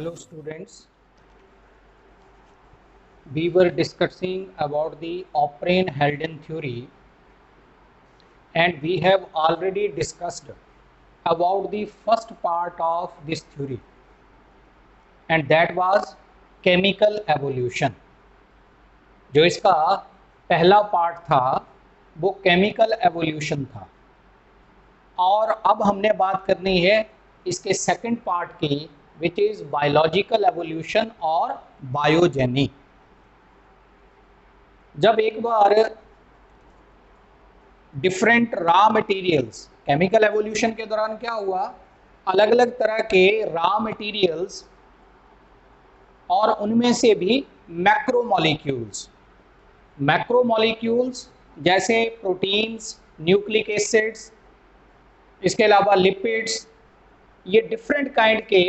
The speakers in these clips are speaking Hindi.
Hello students, we were discussing about the O'Brien-Haldane theory and we have already discussed about the first part of this theory and that was chemical evolution. जो इसका पहला पार्ट था वो केमिकल एवोल्यूशन था और अब हमने बात करनी है इसके सेकंड पार्ट की विच इज़ बायोलॉजिकल एवोल्यूशन और बायोजेनिक। जब एक बार different raw materials chemical evolution के दौरान क्या हुआ, अलग अलग तरह के रॉ मटेरियल्स और उनमें से भी मैक्रोमोलिक्यूल्स जैसे प्रोटीन्स, न्यूक्लिक एसिड्स, इसके अलावा लिपिड्स, ये डिफरेंट काइंड के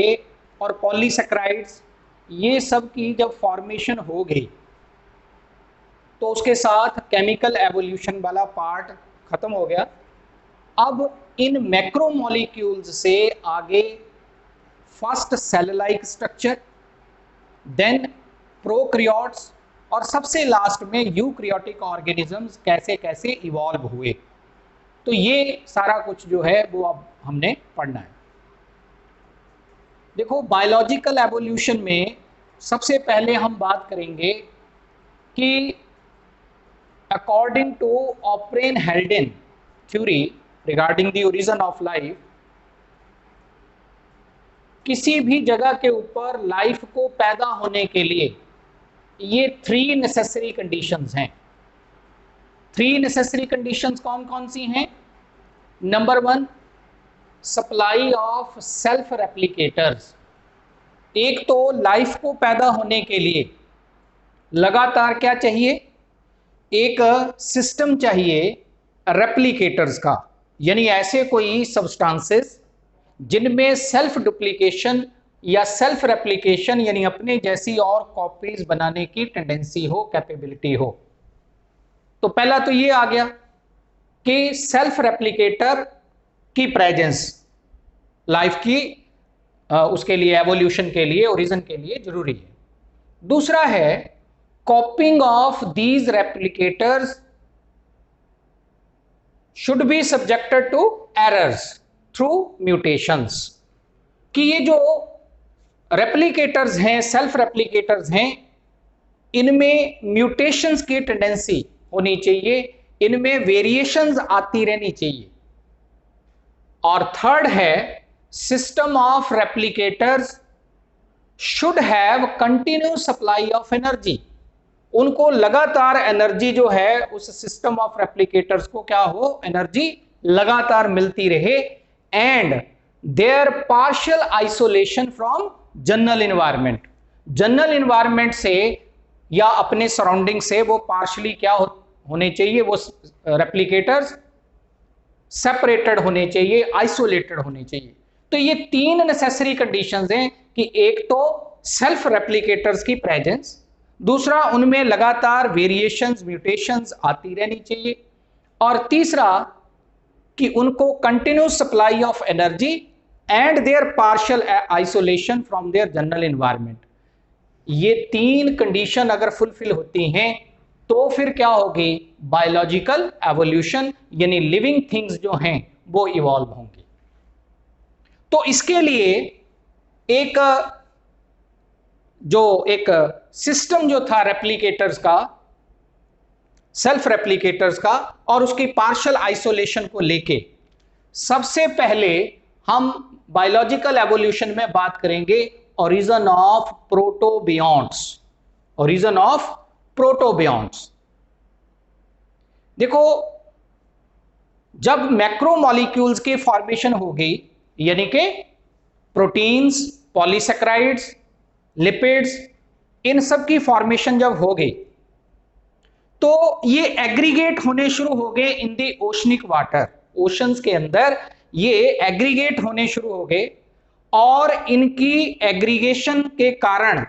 और पॉलीसेक्राइड्स, ये सब की जब फॉर्मेशन हो गई तो उसके साथ केमिकल एवोल्यूशन वाला पार्ट खत्म हो गया। अब इन मैक्रोमोलिक्यूल्स से आगे first cell like structure, then prokaryotes और सबसे लास्ट में यूकैरियोटिक ऑर्गेनिजम्स कैसे कैसे इवॉल्व हुए। तो ये सारा कुछ जो है वो अब हमने पढ़ना है। देखो, बायोलॉजिकल एवोल्यूशन में सबसे पहले हम बात करेंगे कि according to O'Brien-Haldane theory regarding the origin of life, किसी भी जगह के ऊपर लाइफ को पैदा होने के लिए ये 3 नेसेसरी कंडीशंस हैं। 3 नेसेसरी कंडीशंस कौन कौन सी हैं? Number 1, supply of self replicators. एक तो लाइफ को पैदा होने के लिए लगातार क्या चाहिए, एक सिस्टम चाहिए रेप्लिकेटर्स का, यानी ऐसे कोई सब्सटेंसेस जिनमें सेल्फ डुप्लीकेशन या सेल्फ रेप्लिकेशन यानी अपने जैसी और कॉपीज बनाने की टेंडेंसी हो, कैपेबिलिटी हो। तो पहला तो ये आ गया कि सेल्फ रेप्लिकेटर की प्रेजेंस लाइफ की उसके लिए, एवोल्यूशन के लिए, ओरिजिन के लिए जरूरी है। दूसरा है copying of these replicators should be subjected to errors through mutations, कि ये जो रेप्लिकेटर्स हैं, सेल्फ रेप्लिकेटर्स हैं, इनमें म्यूटेशंस की टेंडेंसी होनी चाहिए, इनमें वेरिएशंस आती रहनी चाहिए। और थर्ड है system of replicators should have continuous supply of energy. उनको लगातार एनर्जी जो है उस सिस्टम ऑफ रेप्लिकेटर्स को क्या हो, एनर्जी लगातार मिलती रहे। And their partial isolation from general environment, general environment से या अपने सराउंडिंग से वो पार्शियली क्या होने चाहिए, वो रेप्लिकेटर्स सेपरेटेड होने चाहिए, आइसोलेटेड होने चाहिए। तो ये 3 नेसेसरी कंडीशंस हैं कि एक तो सेल्फ रेप्लिकेटर्स की प्रेजेंस, दूसरा उनमें लगातार वेरिएशंस, म्यूटेशंस आती रहनी चाहिए, और तीसरा कि उनको continuous supply of energy and their partial isolation from their general environment. ये 3 कंडीशन अगर फुलफिल होती हैं तो फिर क्या होगी, बायोलॉजिकल एवोल्यूशन, यानी लिविंग थिंग्स जो हैं वो इवॉल्व होंगी। तो इसके लिए एक सिस्टम जो था रेप्लिकेटर्स का, सेल्फ रेप्लिकेटर्स का, और उसकी पार्शियल आइसोलेशन को लेके सबसे पहले हम बायोलॉजिकल एवोल्यूशन में बात करेंगे ओरिजिन ऑफ प्रोटोबियॉन्ट्स। ओरिजिन ऑफ प्रोटोबियॉन्ट्स, देखो, जब मैक्रोमोलिक्यूल्स की फॉर्मेशन हो गई, यानी कि प्रोटीन्स, पॉलीसेक्राइड्स, लिपिड्स, इन सब की फॉर्मेशन जब हो गई तो ये एग्रीगेट होने शुरू हो गए इन दी ओशनिक वाटर। ओशंस के अंदर ये एग्रीगेट होने शुरू हो गए और इनकी एग्रीगेशन के कारण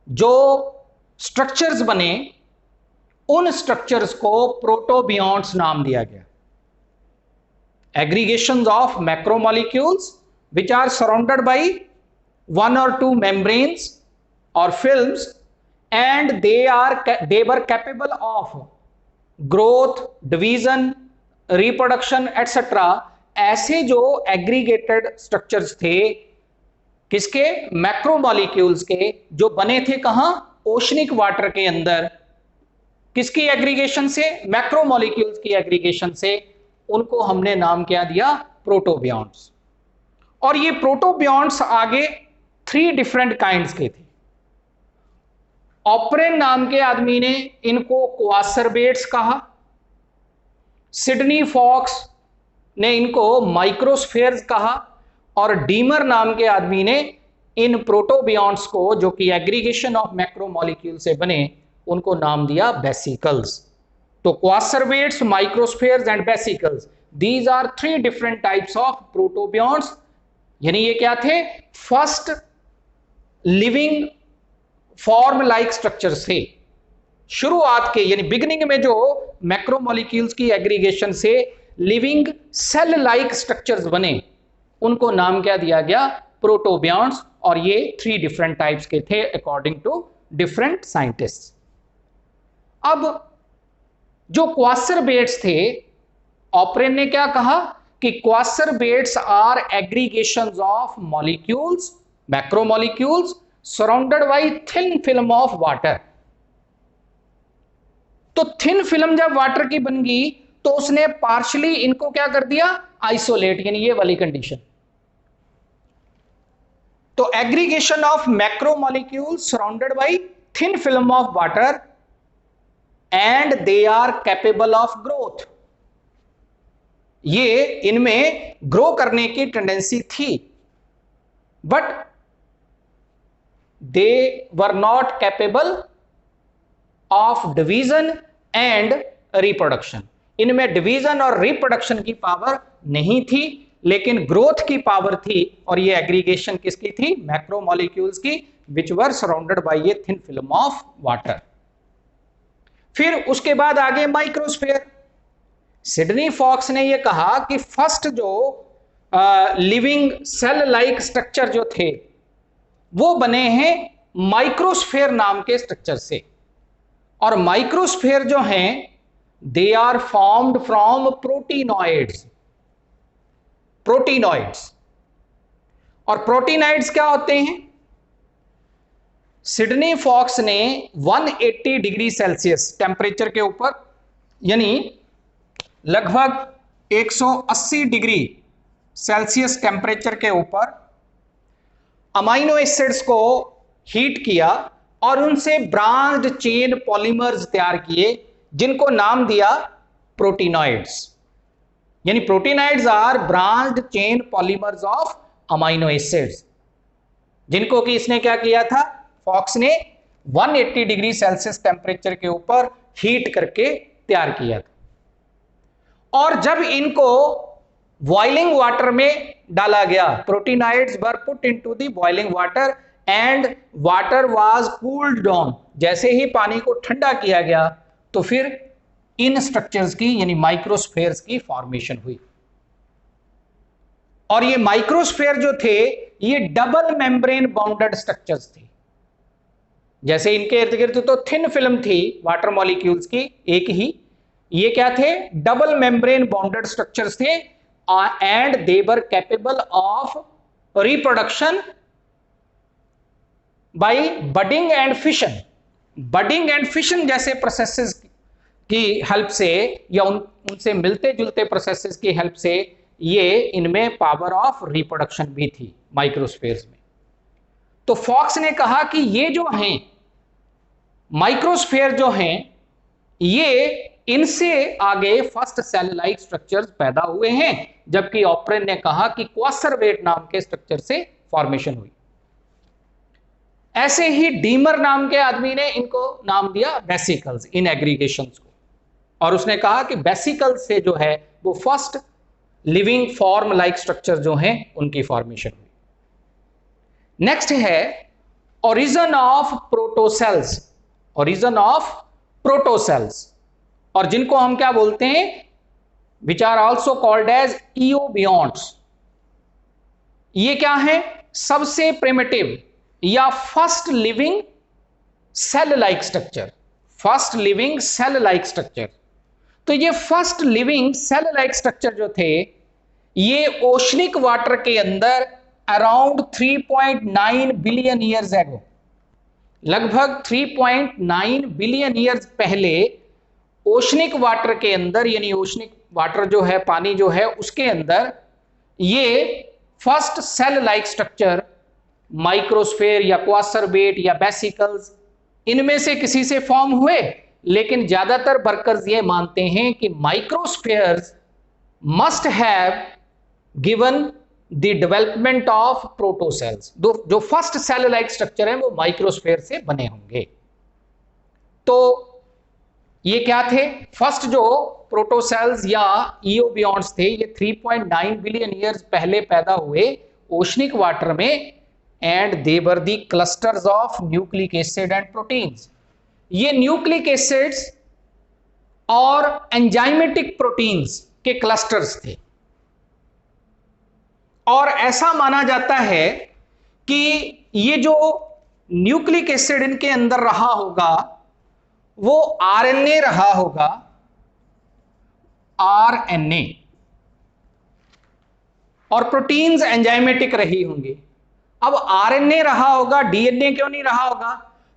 जो स्ट्रक्चर्स बने, उन स्ट्रक्चर्स को प्रोटोबियॉन्ट्स नाम दिया गया। Aggregations of macromolecules which are surrounded by one or two membranes or films, and they were capable of growth, division, reproduction etc. ऐसे जो एग्रीगेटेड स्ट्रक्चर्स थे किसके, मैक्रोमोलिक्यूल्स के, जो बने थे कहां, ओशनिक वाटर के अंदर, किसकी एग्रीगेशन से, मैक्रोमोलिक्यूल्स की एग्रीगेशन से, उनको हमने नाम क्या दिया, प्रोटोबियॉन्ट्स। और ये प्रोटोबियॉन्ट्स आगे 3 डिफरेंट काइंड्स के थे। ऑपरेन नाम के आदमी ने इनको क्वासरबेट्स कहा, सिडनी फॉक्स ने इनको माइक्रोस्फेयर्स कहा, और डीमर नाम के आदमी ने इन प्रोटोबियॉन्ट्स को, जो कि एग्रीगेशन ऑफ मैक्रोमोलिक्यूल से बने, उनको नाम दिया बेसिकल्स। तो coacervates, microspheres and vesicles, these are 3 different types of protobionts. यानी ये क्या थे, first living form like structures थे शुरुआत के, यानी बिगिनिंग में जो मैक्रोमोलिक्यूल्स की एग्रीगेशन से लिविंग सेल लाइक स्ट्रक्चर्स बने, उनको नाम क्या दिया गया, प्रोटोबियॉन्ट्स। और ये 3 डिफरेंट टाइप्स के थे अकॉर्डिंग टू डिफरेंट साइंटिस्ट्स। अब जो क्वासरबेट्स थे, ऑपरेन ने क्या कहा कि coacervates are aggregations of molecules, macromolecules surrounded by thin film of water. तो थिन फिल्म जब वाटर की बन गई तो उसने पार्शली इनको क्या कर दिया, आइसोलेट, यानी ये वाली कंडीशन। तो aggregation of macromolecules surrounded by thin film of water and they are capable of growth. ये इनमें ग्रो करने की टेंडेंसी थी, but they were not capable of division and reproduction. इनमें डिवीजन और रिप्रोडक्शन की पावर नहीं थी, लेकिन ग्रोथ की पावर थी। और ये एग्रीगेशन किसकी थी, मैक्रोमोलिक्यूल्स की, विच वर सराउंडेड बाय ये थिन फिल्म ऑफ वाटर। फिर उसके बाद आगे माइक्रोस्फेयर। सिडनी फॉक्स ने यह कहा कि फर्स्ट जो लिविंग सेल लाइक स्ट्रक्चर जो थे वो बने हैं माइक्रोस्फेयर नाम के स्ट्रक्चर से। और माइक्रोस्फेयर जो हैं दे आर फॉर्म्ड फ्रॉम प्रोटीनॉइड्स। प्रोटीनॉइड्स और प्रोटीनॉइड्स क्या होते हैं, सिडनी फॉक्स ने 180 डिग्री सेल्सियस टेम्परेचर के ऊपर, यानी लगभग 180 डिग्री सेल्सियस टेम्परेचर के ऊपर अमाइनो एसिड्स को हीट किया और उनसे ब्रांच्ड चेन पॉलीमर्स तैयार किए, जिनको नाम दिया प्रोटीनॉइड्स। यानी proteinoids are branched chain polymers of amino acids, जिनको कि इसने क्या किया था, फॉक्स ने 180 डिग्री सेल्सियस टेम्परेचर के ऊपर हीट करके तैयार किया था। और जब इनको बॉइलिंग वाटर में डाला गया, proteinoids were put into the boiling water and water was cooled down. जैसे ही पानी को ठंडा किया गया तो फिर इन स्ट्रक्चर्स की, यानी माइक्रोस्फेयर्स की फॉर्मेशन हुई। और ये माइक्रोस्फेयर जो थे ये डबल मेम्ब्रेन बाउंडेड स्ट्रक्चर्स थे। जैसे इनके इर्द गिर्द तो थिन फिल्म थी वाटर मॉलिक्यूल्स की एक ही, ये क्या थे, डबल मेम्ब्रेन बाउंडेड स्ट्रक्चर्स थे। And they were capable of reproduction by budding and fission. Budding and fission जैसे प्रोसेसेस की हेल्प से, या उनसे मिलते जुलते प्रोसेसेस की हेल्प से ये इनमें पावर ऑफ रिप्रोडक्शन भी थी माइक्रोस्फेयर्स में। तो फॉक्स ने कहा कि ये जो हैं माइक्रोस्फेयर जो हैं, ये इनसे आगे फर्स्ट सेल लाइक स्ट्रक्चर्स पैदा हुए हैं, जबकि ऑपरेन ने कहा कि क्वासरवेट नाम के स्ट्रक्चर से फॉर्मेशन हुई। ऐसे ही डीमर नाम के आदमी ने इनको नाम दिया वेसिकल्स, इन एग्रीगेशंस को, और उसने कहा कि वेसिकल्स से जो है वो first living form like structure जो हैं उनकी फॉर्मेशन हुई। नेक्स्ट है origin of protocells. Origin of protocells, और जिनको हम क्या बोलते हैं, which are also called as eobionts. ये क्या है, सबसे प्रिमिटिव या first living cell like structure, first living cell like structure. तो ये first living cell like structure जो थे ये ओशनिक वाटर के अंदर अराउंड 3.9 बिलियन ईयर्स एगो, लगभग 3.9 बिलियन ईयर्स पहले ओशनिक वाटर के अंदर, यानी ओशनिक वाटर जो है, पानी जो है, उसके अंदर ये फर्स्ट सेल लाइक स्ट्रक्चर माइक्रोस्फेयर या क्वासरबेट या बेसिकल्स इनमें से किसी से फॉर्म हुए। लेकिन ज्यादातर वर्कर्स ये मानते हैं कि microspheres must have given the development of protocells. जो फर्स्ट सेल लाइक स्ट्रक्चर है वो माइक्रोस्फेयर से बने होंगे। तो ये क्या थे? फर्स्ट जो प्रोटोसेल्स या इयोबियॉन्ट्स थे ये 3.9 बिलियन ईयर्स पहले पैदा हुए ओशनिक वाटर में, and they were the clusters of nucleic acid and proteins. ये न्यूक्लिक एसिड्स और एंजाइमेटिक प्रोटीन्स के क्लस्टर्स थे, और ऐसा माना जाता है कि ये जो न्यूक्लिक एसिड इनके अंदर रहा होगा वो आरएनए रहा होगा, आरएनए, और प्रोटीन्स एंजाइमेटिक रही होंगी। अब आरएनए रहा होगा, डीएनए क्यों नहीं रहा होगा?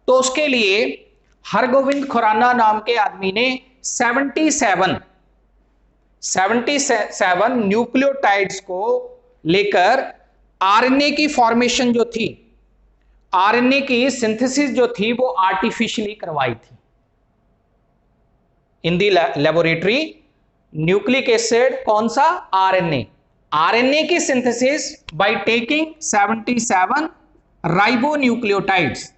तो उसके लिए हरगोविंद खुराना नाम के आदमी ने 77 न्यूक्लियोटाइड्स को लेकर आरएनए की फॉर्मेशन जो थी, आरएनए की सिंथेसिस जो थी वो आर्टिफिशियली करवाई थी इन दी लेबोरेटरी। न्यूक्लिक एसिड कौन सा? आरएनए। आरएनए की सिंथेसिस बाय टेकिंग 77 राइबोन्यूक्लियोटाइड्स।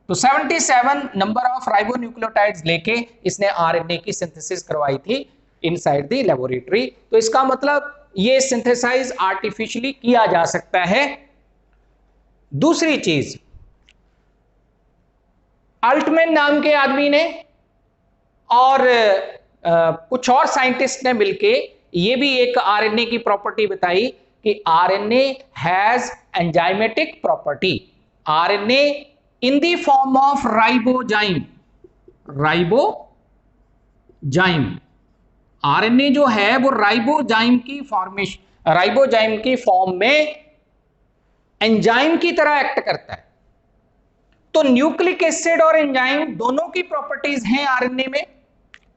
तो 77 नंबर ऑफ राइबोन्यूक्लियोटाइड्स लेके इसने आरएनए की सिंथेसिस करवाई थी इनसाइड द लेबोरेटरी। तो इसका मतलब ये सिंथेसाइज आर्टिफिशियली किया जा सकता है। दूसरी चीज, अल्टमैन नाम के आदमी ने और कुछ और साइंटिस्ट ने मिलके ये भी एक आरएनए की प्रॉपर्टी बताई कि RNA has enzymatic property. RNA in the form of ribozyme, ribozyme, RNA जो है वो राइबोजाइम की फॉर्मेशन, राइबोजाइम की फॉर्म में एंजाइम की तरह एक्ट करता है। तो न्यूक्लिक एसिड और एंजाइम दोनों की प्रॉपर्टीज हैं आरएनए में,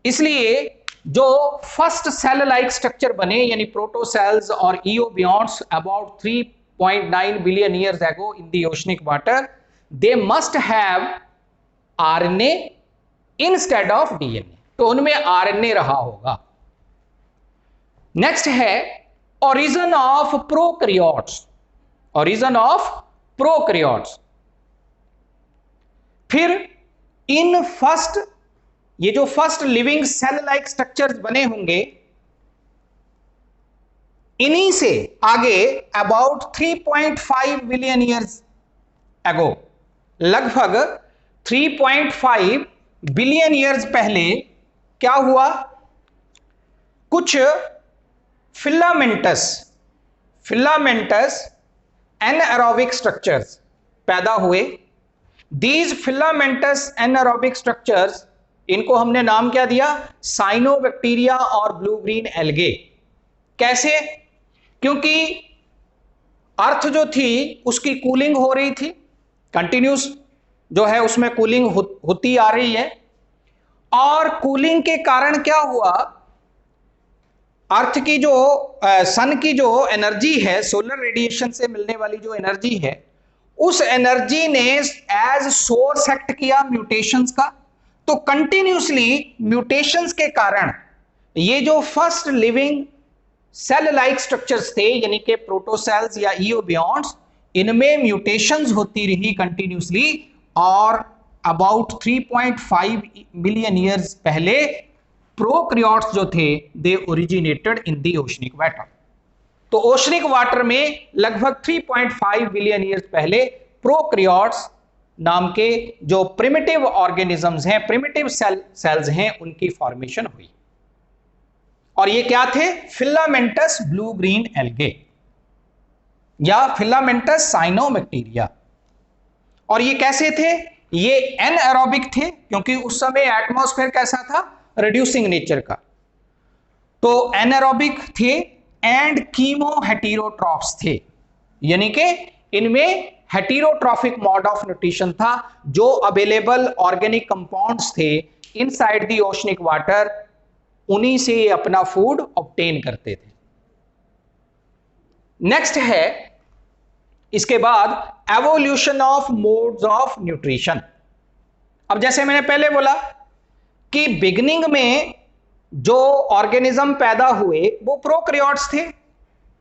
इसलिए जो फर्स्ट सेल लाइक स्ट्रक्चर बने यानी प्रोटोसेल्स और इयोबियॉन्ट्स about 3.9 billion years ago in the oceanic water, they must have RNA instead of DNA. तो उनमें आरएनए रहा होगा। नेक्स्ट है origin of prokaryotes, origin of prokaryotes. फिर इन फर्स्ट, ये जो first living cell like structures बने होंगे, इन्हीं से आगे अबाउट 3.5 बिलियन ईयर्स एगो, लगभग 3.5 बिलियन ईयर्स पहले क्या हुआ? कुछ फिलामेंटस एनारोबिक स्ट्रक्चर्स पैदा हुए। दीज फिलामेंटस एनारोबिक स्ट्रक्चर्स, इनको हमने नाम क्या दिया? साइनोबैक्टीरिया और ब्लू ग्रीन एल्गे। कैसे? क्योंकि अर्थ जो थी उसकी कूलिंग हो रही थी, कंटिन्यूस जो है उसमें कूलिंग होती आ रही है, और कूलिंग के कारण क्या हुआ? अर्थ की जो सन की जो एनर्जी है, सोलर रेडिएशन से मिलने वाली जो एनर्जी है, उस एनर्जी ने एज सोर्स एक्ट किया म्यूटेशंस का। तो कंटिन्यूसली म्यूटेशंस के कारण ये जो first living cell like structures थे यानी कि प्रोटोसेल्स या इयोबियॉन्ट्स, इनमें म्यूटेशंस होती रही कंटिन्यूसली, और अबाउट 3.5 मिलियन ईयर्स पहले प्रोकैरियोट्स जो थे they originated in the oceanic water. तो ओशनिक वाटर में लगभग 3.5 बिलियन ईयर्स पहले प्रोकैरियोट्स नाम के जो प्रिमिटिव ऑर्गेनिजम्स हैं, प्रिमिटिव सेल्स हैं, उनकी फॉर्मेशन हुई। और ये क्या थे? Filamentous blue green algae. या फिलामेंटस साइनोबैक्टीरिया। और ये कैसे थे? ये एनएरोबिक थे क्योंकि उस समय एटमॉस्फेयर कैसा था? रिड्यूसिंग नेचर का। तो एनएरोबिक थे एंड कीमो हेटेरोट्रॉफ्स थे, यानी कि इनमें हेटेरोट्रॉफिक मोड ऑफ न्यूट्रिशन था। जो अवेलेबल ऑर्गेनिक कंपाउंड्स थे इनसाइड द ओशनिक वाटर, उन्हीं से ये अपना फूड ऑब्टेन करते थे। नेक्स्ट है इसके बाद evolution of modes of nutrition. अब जैसे मैंने पहले बोला कि बिगिनिंग में जो ऑर्गेनिज्म पैदा हुए वो प्रोकैरियोट्स थे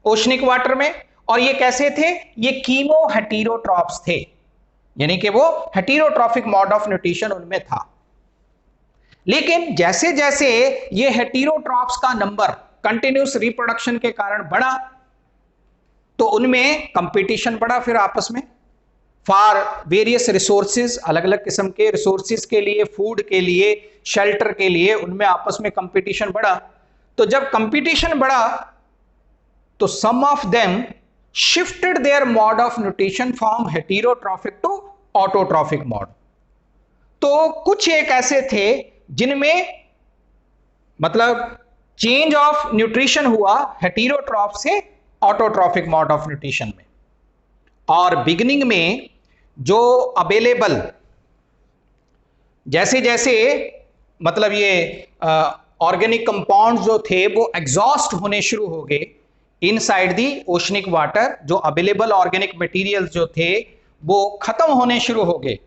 ओशनिक वाटर में, और ये कैसे थे? ये कीमो हेटेरोट्रॉफ्स थे, यानी कि वो हेटेरोट्रॉफिक मोड ऑफ न्यूट्रिशन उनमें था। लेकिन जैसे जैसे ये हेटेरोट्रॉफ्स का नंबर कंटिन्यूस रिप्रोडक्शन के कारण बढ़ा तो उनमें कंपटीशन बढ़ा फिर आपस में फॉर वेरियस रिसोर्सेज, अलग अलग किस्म के रिसोर्सेज के लिए, फूड के लिए, शेल्टर के लिए, उनमें आपस में कंपटीशन बढ़ा। तो जब कंपटीशन बढ़ा तो some of them shifted their mode of nutrition from heterotrophic to autotrophic mode. तो कुछ एक ऐसे थे जिनमें मतलब चेंज ऑफ न्यूट्रिशन हुआ हेटेरोट्रॉफ से ऑटोट्रॉफिक मोड ऑफ न्यूट्रिशन में। और बिगिनिंग में जो अवेलेबल जैसे जैसे मतलब ये ऑर्गेनिक कंपाउंड्स जो थे वो एग्जॉस्ट होने शुरू हो गए इनसाइड दी ओशनिक वाटर, जो अवेलेबल ऑर्गेनिक मटेरियल्स जो थे वो खत्म होने शुरू हो गए,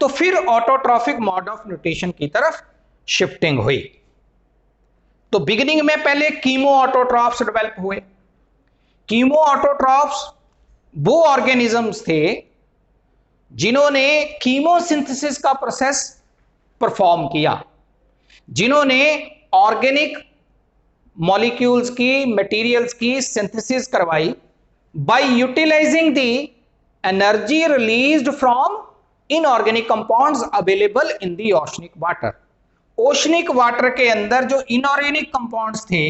तो फिर ऑटोट्रॉफिक मोड ऑफ न्यूट्रिशन की तरफ शिफ्टिंग हुई। तो बिगिनिंग में पहले कीमो ऑटोट्रॉफ्स डेवलप हुए। कीमो ऑटोट्रॉफ्स वो ऑर्गेनिजम्स थे जिन्होंने कीमोसिंथेसिस का प्रोसेस परफॉर्म किया, जिन्होंने ऑर्गेनिक मॉलिक्यूल्स की, मटेरियल्स की सिंथेसिस करवाई by utilizing the energy released from inorganic compounds available in the oceanic water. Oceanic water के अंदर जो इनऑर्गेनिक कंपाउंड्स थे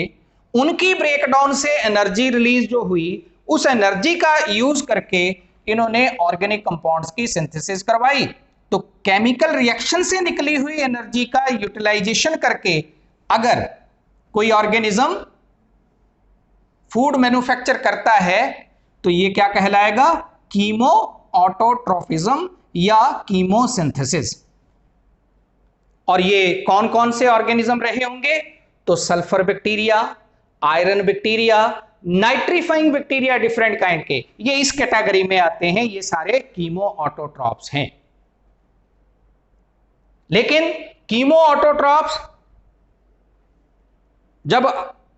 उनकी ब्रेकडाउन से एनर्जी रिलीज जो हुई, उस एनर्जी का यूज करके इन्होंने ऑर्गेनिक कंपाउंड्स की सिंथेसिस करवाई। तो केमिकल रिएक्शन से निकली हुई एनर्जी का यूटिलाइजेशन करके अगर कोई ऑर्गेनिज्म फूड मैन्युफैक्चर करता है तो ये क्या कहलाएगा? कीमो ऑटोट्रॉफिज्म या कीमोसिंथेसिस। और ये कौन कौन से ऑर्गेनिज्म रहे होंगे? तो sulphur bacteria, iron bacteria, nitrifying bacteria different kind के, ये इस कैटेगरी में आते हैं। ये सारे कीमो ऑटोट्रॉप्स हैं। लेकिन कीमो ऑटोट्रॉप्स जब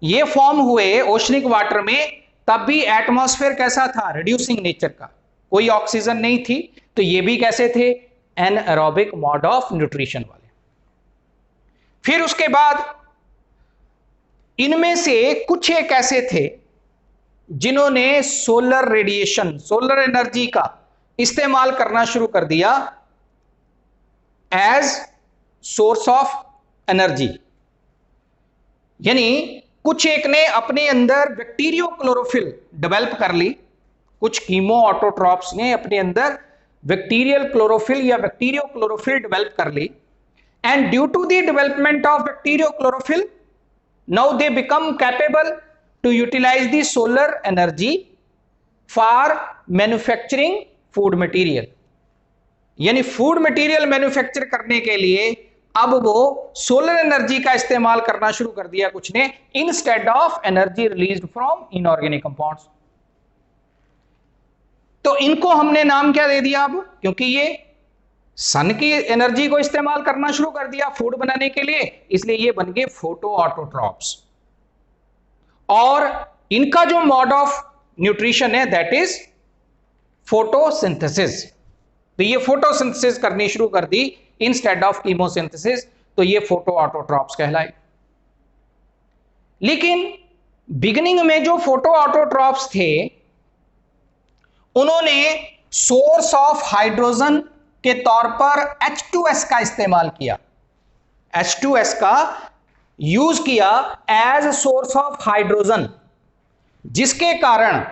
ये फॉर्म हुए ओशनिक वाटर में, तब भी एटमॉस्फेयर कैसा था? रिड्यूसिंग नेचर का, कोई ऑक्सीजन नहीं थी। तो ये भी कैसे थे? एनएरोबिक मोड ऑफ न्यूट्रिशन वाले। फिर उसके बाद इनमें से कुछ एक ऐसे थे जिन्होंने सोलर रेडिएशन, सोलर एनर्जी का इस्तेमाल करना शुरू कर दिया एज सोर्स ऑफ एनर्जी। यानी कुछ एक ने अपने अंदर बैक्टीरियो क्लोरोफिल डेवलप कर ली, कुछ कीमो ऑटोट्रॉप्स ने अपने अंदर बैक्टीरियल क्लोरोफिल या बैक्टीरियो क्लोरोफिल डेवलप कर ली, and due to the development of bacterio chlorophyll now they become capable to utilize the solar energy for manufacturing food material। यानी फूड मटेरियल मैन्युफैक्चर करने के लिए अब वो सोलर एनर्जी का इस्तेमाल करना शुरू कर दिया कुछ ने, instead of energy released from inorganic compounds. तो इनको हमने नाम क्या दे दिया अब? क्योंकि ये सन की एनर्जी को इस्तेमाल करना शुरू कर दिया फूड बनाने के लिए, इसलिए ये बन गए फोटो ऑटोट्रॉप्स। और इनका जो मोड ऑफ न्यूट्रिशन है दैट इज फोटोसिंथेसिस। तो ये फोटोसिंथेसिस करनी शुरू कर दी इंस्टेड ऑफ कीमोसिंथेसिस, तो ये फोटो ऑटोट्रॉप्स कहलाए। लेकिन बिगिनिंग में जो फोटो ऑटोट्रॉप्स थे उन्होंने सोर्स ऑफ हाइड्रोजन के तौर पर H2S का इस्तेमाल किया, H2S का यूज किया एज सोर्स ऑफ हाइड्रोजन, जिसके कारण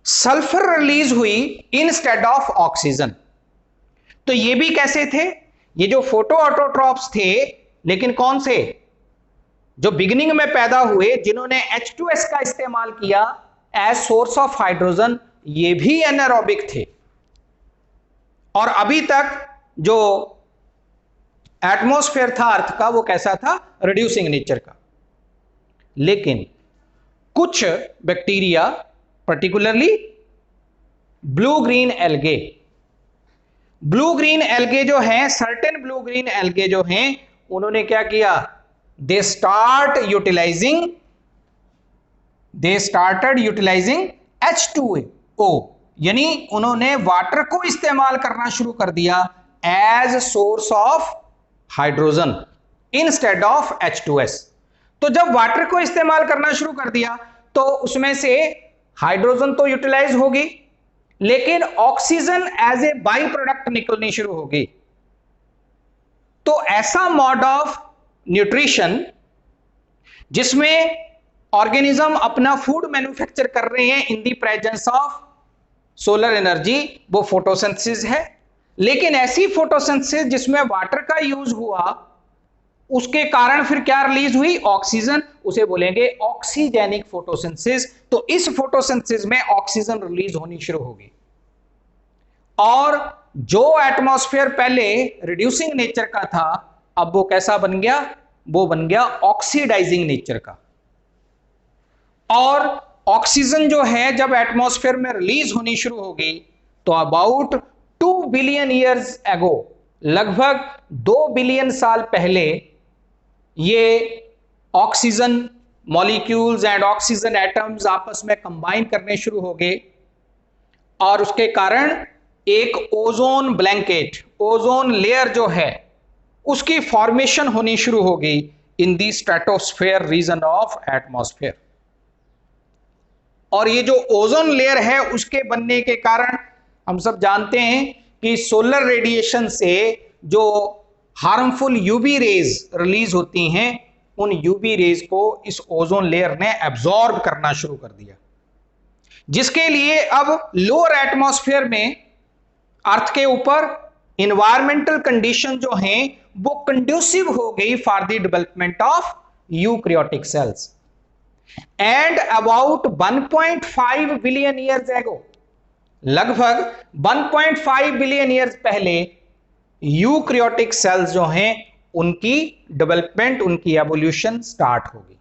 सल्फर रिलीज हुई इंस्टेड ऑफ ऑक्सीजन। तो ये भी कैसे थे? ये जो फोटो ऑटोट्रॉप्स थे, लेकिन कौन से? जो बिगिनिंग में पैदा हुए, जिन्होंने H2S का इस्तेमाल किया एज सोर्स ऑफ हाइड्रोजन, ये भी एनारोबिक थे। और अभी तक जो एटमॉस्फेयर था अर्थ का, वो कैसा था? रिड्यूसिंग नेचर का। लेकिन कुछ bacteria, particularly blue green algae, blue green algae जो हैं, सर्टेन ब्लू ग्रीन एल्गे जो हैं, उन्होंने क्या किया? दे स्टार्टेड यूटिलाइजिंग H2O, यानी उन्होंने वाटर को इस्तेमाल करना शुरू कर दिया as source of hydrogen instead of H2S। तो जब वाटर को इस्तेमाल करना शुरू कर दिया तो उसमें से हाइड्रोजन तो यूटिलाइज होगी, लेकिन oxygen as a by product निकलनी शुरू होगी। तो ऐसा मोड ऑफ न्यूट्रिशन जिसमें ऑर्गेनिज्म अपना फूड मैन्युफैक्चर कर रहे हैं in the presence of solar energy, वो फोटोसिंथेसिस है। लेकिन ऐसी फोटोसिंथेसिस जिसमें वाटर का यूज हुआ, उसके कारण फिर क्या रिलीज हुई? ऑक्सीजन। उसे बोलेंगे ऑक्सीजेनिक फोटोसिंथेसिस। तो इस फोटोसिंथेसिस में ऑक्सीजन रिलीज होनी शुरू होगी। और जो एटमॉस्फेयर पहले रिड्यूसिंग नेचर का था, अब वो कैसा बन गया? वो बन गया ऑक्सीडाइजिंग नेचर का। और ऑक्सीजन जो है जब एटमॉस्फेयर में रिलीज होनी शुरू होगी, तो अबाउट 2 बिलियन ईयर्स एगो, लगभग 2 बिलियन साल पहले, ये oxygen molecules and oxygen atoms आपस में कंबाइन करने शुरू हो गए, और उसके कारण एक ओजोन ब्लैंकेट, ओजोन लेयर जो है, उसकी फॉर्मेशन होनी शुरू हो गई इन दी स्ट्रेटोस्फेयर रीजन ऑफ एटमॉस्फेयर। और ये जो ओजोन लेयर है, उसके बनने के कारण हम सब जानते हैं कि सोलर रेडिएशन से जो हार्मफुल यूवी रेज रिलीज होती हैं, उन यूवी रेज को इस ओजोन लेयर ने एब्जॉर्ब करना शुरू कर दिया, जिसके लिए अब लोअर एटमॉस्फेयर में अर्थ के ऊपर इन्वायरमेंटल कंडीशन जो हैं वो कंड्यूसिव हो गई for the development of eukaryotic cells. And about 1.5 billion years एगो, लगभग 1.5 बिलियन ईयर्स पहले, यूकैरियोटिक सेल्स जो हैं उनकी डेवलपमेंट, उनकी एवोल्यूशन स्टार्ट होगी।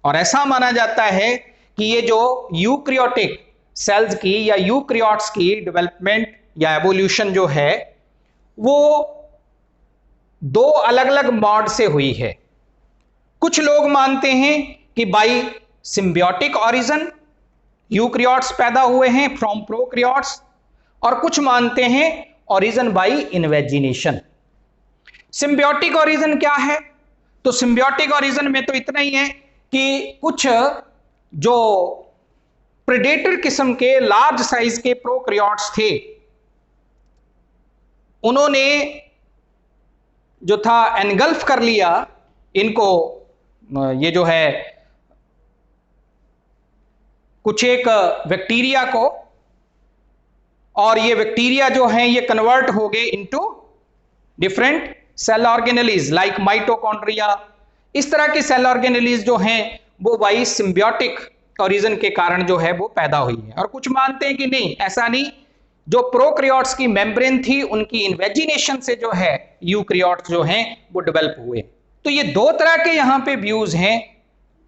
और ऐसा माना जाता है कि ये जो यूकैरियोटिक सेल्स की या यूकैरियोट्स की डेवलपमेंट या एवोल्यूशन जो है, वो 2 अलग अलग मोड से हुई है। कुछ लोग मानते हैं कि बाई सिम्बियोटिक ओरिजिन यूकैरियोट्स पैदा हुए हैं फ्रॉम प्रोकैरियोट्स, और कुछ मानते हैं origin by invagination. Symbiotic origin क्या है? तो सिम्बियोटिक ओरिजिन में तो इतना ही है कि कुछ जो प्रेडेटर किस्म के लार्ज साइज के प्रोकैरियोट्स थे, उन्होंने जो था एनगल्फ कर लिया इनको, ये जो है कुछ एक बैक्टीरिया को, और ये बैक्टीरिया जो हैं ये कन्वर्ट हो गए into different cell organelles like mitochondria. इस तरह की सेल ऑर्गेनेलीज जो हैं वो बाई सिम्बियोटिक ओरिजिन के कारण जो है वो पैदा हुई है। और कुछ मानते हैं कि नहीं, ऐसा नहीं, जो प्रोकैरियोट्स की मेम्ब्रेन थी उनकी इन्वेजिनेशन से जो है यूकैरियोट्स जो हैं वो डेवलप हुए। तो ये 2 तरह के यहां पे व्यूज हैं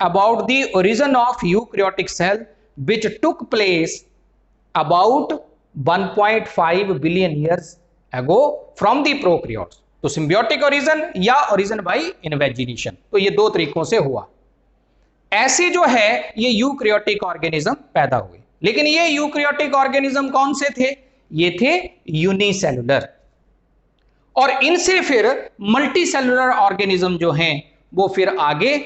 about the origin of eukaryotic cell which took place about 1.5 billion years ago from the prokaryotes। तो symbiotic origin या origin by invagination, तो ये 2 तरीकों से हुआ। ऐसे जो है ये यूकैरियोटिक ऑर्गेनिज्म पैदा हुए। लेकिन ये यूकैरियोटिक ऑर्गेनिज्म कौन से थे? ये थे यूनिसेलुलर। और इनसे फिर मल्टीसेलुलर ऑर्गेनिज्म जो हैं वो फिर आगे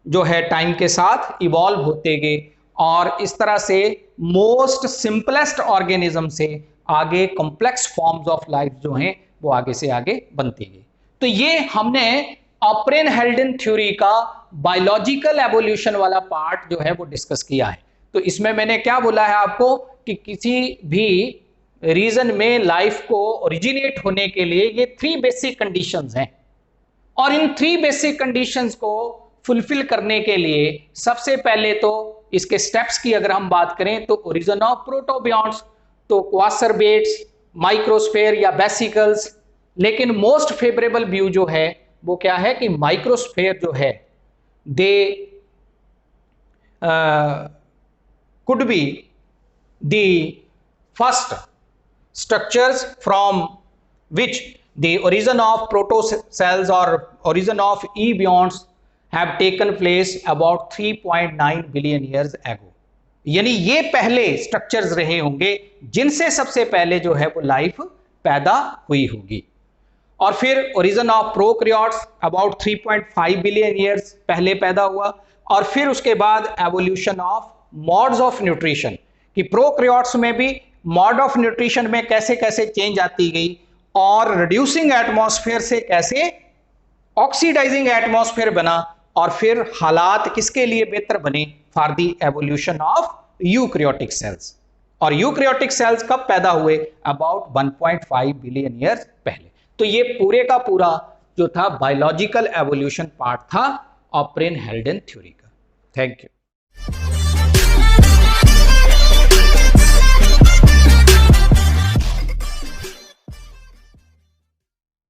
जो है टाइम के साथ इवॉल्व होते गए, और इस तरह से मोस्ट सिंपलेस्ट ऑर्गेनिज्म से आगे कॉम्प्लेक्स फॉर्म्स ऑफ लाइफ जो हैं वो आगे से आगे बनती गई। तो ये हमने ऑपरेन हेल्डन थ्योरी का बायोलॉजिकल एवोल्यूशन वाला पार्ट जो है वो डिस्कस किया है। तो इसमें मैंने क्या बोला है आपको कि किसी भी रीजन में लाइफ को ओरिजिनेट होने के लिए ये 3 बेसिक कंडीशंस हैं, और इन 3 बेसिक कंडीशंस को फुलफिल करने के लिए सबसे पहले तो इसके स्टेप्स की अगर हम बात करें तो ओरिजिन ऑफ प्रोटोबियॉन्ट्स, तो क्वासर्बेट्स, माइक्रोस्फेयर या वेसिकल्स, लेकिन मोस्ट फेवरेबल व्यू जो है वो क्या है कि माइक्रोस्फेयर जो है दे could be the first structures from which the origin of protocells or origin of ebionts have taken place about 3.9 billion years ago। यानी ये पहले स्ट्रक्चर्स रहे होंगे जिनसे सबसे पहले जो है वो लाइफ पैदा हुई होगी। और फिर origin of prokaryotes about 3.5 billion years पहले पैदा हुआ, और फिर उसके बाद evolution of modes of nutrition, कि प्रोकैरियोट्स में भी मोड ऑफ न्यूट्रिशन में कैसे कैसे चेंज आती गई, और रिड्यूसिंग एटमॉस्फेयर से कैसे ऑक्सीडाइजिंग एटमॉस्फेयर बना, और फिर हालात किसके लिए बेहतर बने, for the evolution of eukaryotic cells. और यूकैरियोटिक सेल्स कब पैदा हुए, अबाउट 1.5 बिलियन ईयर्स पहले। तो ये पूरे का पूरा जो था बायोलॉजिकल एवोल्यूशन पार्ट था ऑपरेन हेल्डेन थ्योरी का। Thank you.